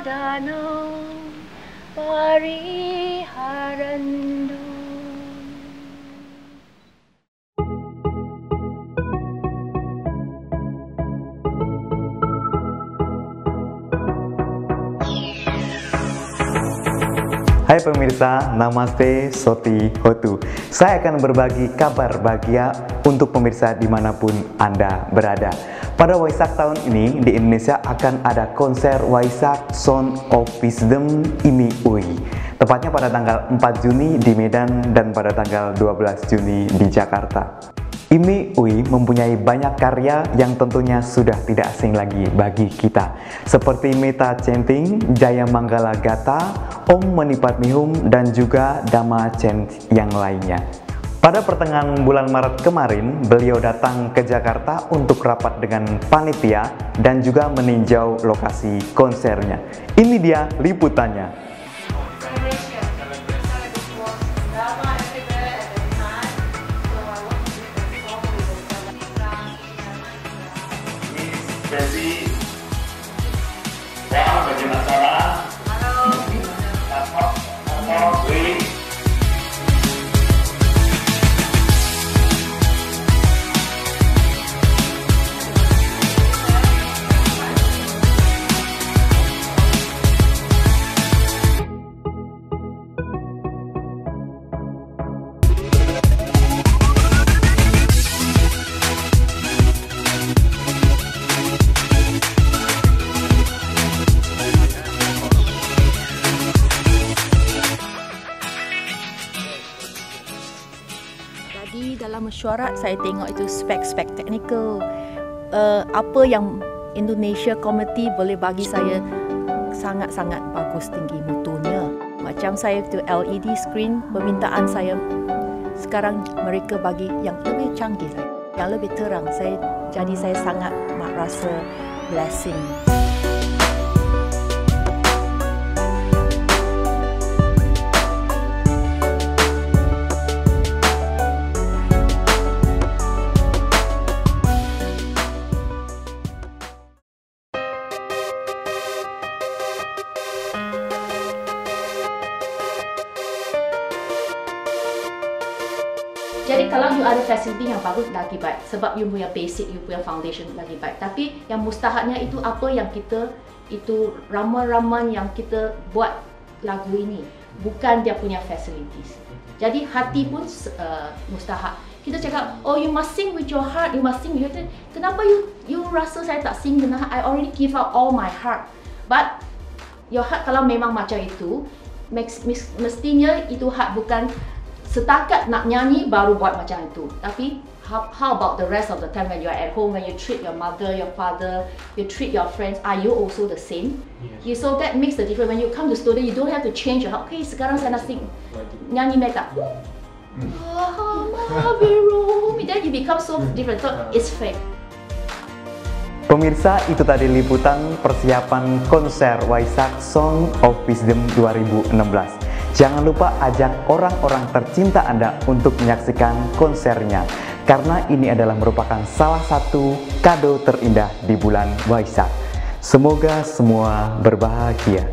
danau Pariharandu. Hai pemirsa, namaste, soti, hotu. Saya akan berbagi kabar bahagia untuk pemirsa dimanapun Anda berada. Pada Waisak tahun ini di Indonesia akan ada konser Waisak Song of Wisdom IMI UI. Tepatnya pada tanggal 4 Juni di Medan dan pada tanggal 12 Juni di Jakarta. IMI UI mempunyai banyak karya yang tentunya sudah tidak asing lagi bagi kita, seperti Metta Chanting, Jaya Manggala Gata, Om Mani Padme Hum, dan juga Dhamma Chant yang lainnya. Pada pertengahan bulan Maret kemarin, beliau datang ke Jakarta untuk rapat dengan panitia dan juga meninjau lokasi konsernya. Ini dia liputannya. Jadi, saya bagaimana? Halo. Tadi dalam mesyuarat saya tengok itu spek-spek teknikal, apa yang Indonesia Committee boleh bagi saya sangat-sangat bagus tinggi mutunya. Macam saya tu LED screen, permintaan saya sekarang mereka bagi yang lebih canggih, yang lebih terang. Jadi saya sangat rasa blessing. Jadi kalau you ada fasiliti yang bagus lagi baik, sebab you punya basic, you punya foundation lagi baik. Tapi yang mustahaknya itu apa yang kita, itu ramuan-ramuan yang kita buat lagu ini, bukan dia punya facilities. Jadi hati pun mustahak. Kita cakap, oh you must sing with your heart, you must sing with your heart. Kenapa you rasa saya tak sing dengan heart? I already give out all my heart. But your heart kalau memang macam itu, mestinya itu heart bukan setakat nak nyanyi baru buat macam itu. Tapi how about the rest of the time when you are at home, when you treat your mother, your father, you treat your friends, are you also the same? Yes. So that makes the difference. When you come to studio, you don't have to change your heart. Okay, sekarang saya nak sing nyanyi Metta. Then you become so different. So it's fake. Pemirsa, itu tadi liputan persiapan konser Waisak Song of Wisdom 2016. Jangan lupa ajak orang-orang tercinta Anda untuk menyaksikan konsernya, karena ini adalah merupakan salah satu kado terindah di bulan Waisak. Semoga semua berbahagia.